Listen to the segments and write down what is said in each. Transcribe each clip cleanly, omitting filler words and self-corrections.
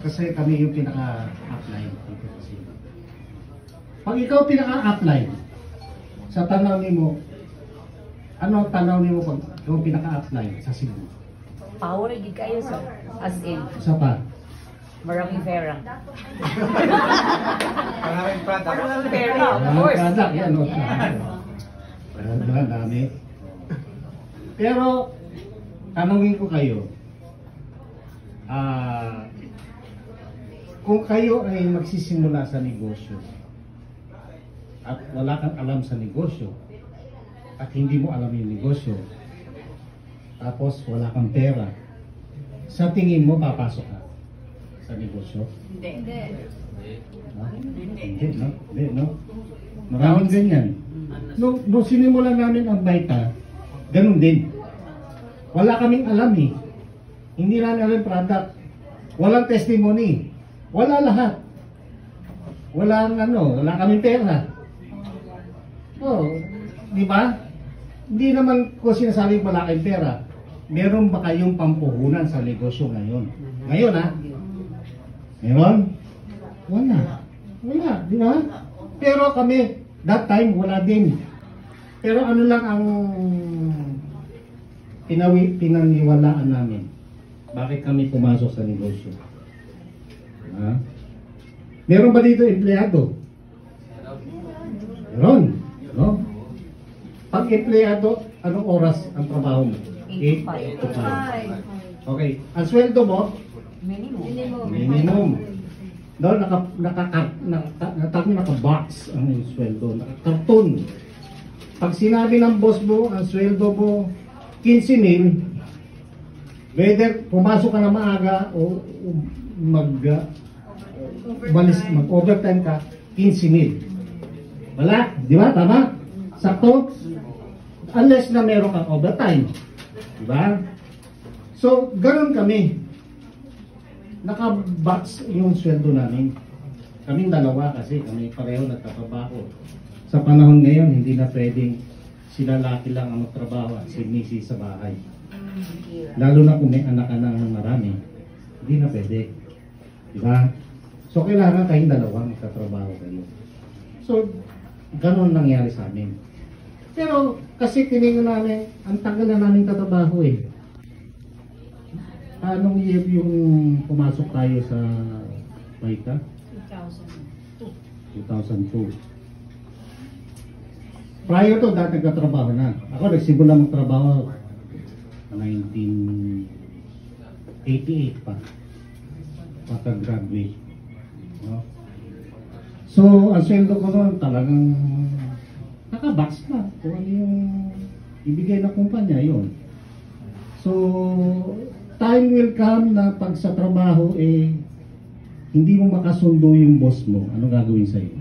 Kasi kami yung pinaka-upline dito kasi. Pag ikaw pinaka-upline, sa tanaw nimo, ano tanaw nimo pag ikaw pinaka-upline sa Cebu? Power gid kayo sir. As in, Sa pa? maraming pera. Maraming product. Maraming pera, of course. Product, yan, no? Ang dami. Pero, tanungin ko kayo, kung kayo ay magsisimula sa negosyo, at wala kang alam sa negosyo, at hindi mo alam yung negosyo, tapos wala kang pera, sa tingin mo papasok ka sa negosyo? Hindi. No? Hindi, no? Hindi, no? Maraming ganyan. Nung sinimulan namin ang Baita, ganun din. Wala kaming alam eh. Hindi namin alam product. Walang testimony. Wala lahat. Wala kaming pera. Oh, di ba? Hindi naman ko sinasabi wala kayong pera. Meron ba kayong pampuhunan sa negosyo ngayon? Ngayon ha? Meron? Wala. Wala, di ba? Pero kami, that time, wala din. Pero ano lang ang pinaniwalaan namin? Bakit kami pumasok sa negosyo? Ha? Meron ba dito empleyado? Meron. No? Pag empleyado, anong oras ang trabaho mo? 8 to 5. Okay. Ang sweldo mo? Minimum. No, naka-box ang sweldo, naka-karton. Pag sinabi ng boss mo, ang sweldo mo 15,000, whether pumasok ka na maaga o mag-overtime ka, 15,000. Wala, di ba? Tama? Sakto? Unless na meron kang overtime. Di ba? So, ganun kami. Naka-box yung sweldo namin. Kaming dalawa kasi kami pareho nagtatrabaho. Sa panahon ngayon, hindi na pwedeng sila laki lang ang magtrabaho at si Mrs. sa bahay. Lalo na kung may anak ka ng marami, hindi na pwede. Diba? So, kailangan kayong dalawa magtatrabaho kayo. So, ganun nangyari sa amin. Pero, kasi tinignan namin, ang tagal na namin tatrabaho eh. Anong year yung pumasok tayo sa Baita? 2002. Prior to that, nagtatrabaho na. Ako nagsimula magtrabaho 1988 pa. Pagka-graduate. No? So, ang sweldo ko noon talagang nakabox na. Kung ano yung ibigay na kumpanya, yun. So, time will come na pag sa trabaho hindi mo makasundo yung boss mo, ano gagawin sa'yo?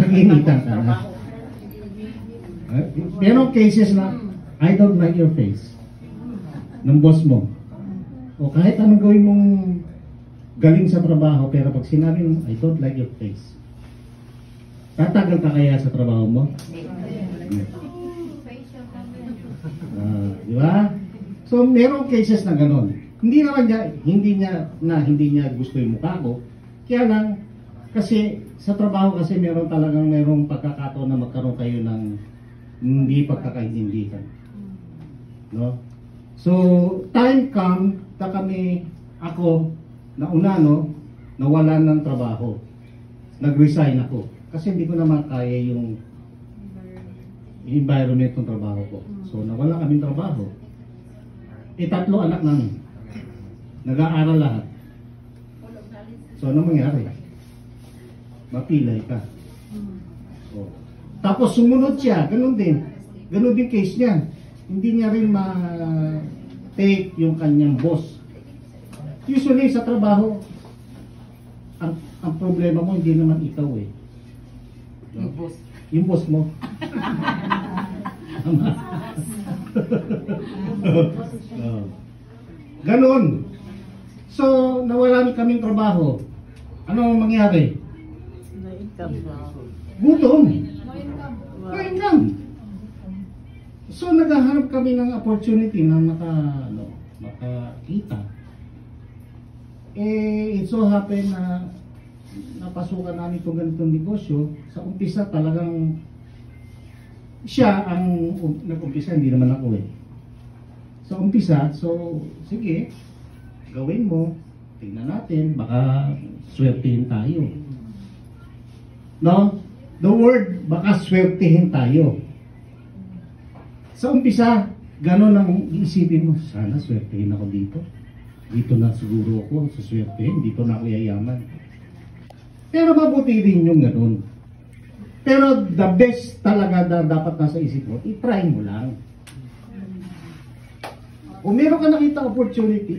Nag-initan ka na. Pero cases na, I don't like your face ng boss mo. O kahit anong gawin mong galing sa trabaho, pero pag sinabi mo, I don't like your face, tatagal ka kaya sa trabaho mo? Di ba? So, merong cases na gano'n. Hindi niya gusto yung mukha ko. Kaya lang, kasi sa trabaho kasi merong pagkakataon na magkaroon kayo ng hindi pagkakaintindihan. No? So, time come na ako, nawalan ng trabaho. Nag-resign ako. Kasi hindi ko naman kaya yung environment ng trabaho ko. So, nawala kaming trabaho. 3 anak namin. Nag-aaral lahat. So, ano mangyari? Mapilay ka. So, tapos sumunod siya. Ganun din. Ganun din case niya. Hindi niya rin ma-take yung kanyang boss. Usually, sa trabaho, ang problema mo, hindi naman ikaw eh. Yung boss. Yung boss mo. Ganon. So, nawalan kaming trabaho. Ano ang mangyari? Gutom. No income. So naghahanap kami ng opportunity na makakita. It so happen na napasukan namin itong ganitong negosyo. Sa umpisa talagang siya ang nag-umpisa, hindi naman ako eh. Sa umpisa, so sige, gawin mo, tingnan natin, baka swertihin tayo. No? The word, baka swertihin tayo. Sa umpisa, gano'n ang iisipin mo, sana swertihin ako dito. Dito na siguro ako suswertihin, dito na ako yayaman. Pero mabuti rin yung gano'n. Pero the best talaga na dapat nasa isip mo, i-try mo lang. Kung meron ka nakita opportunity,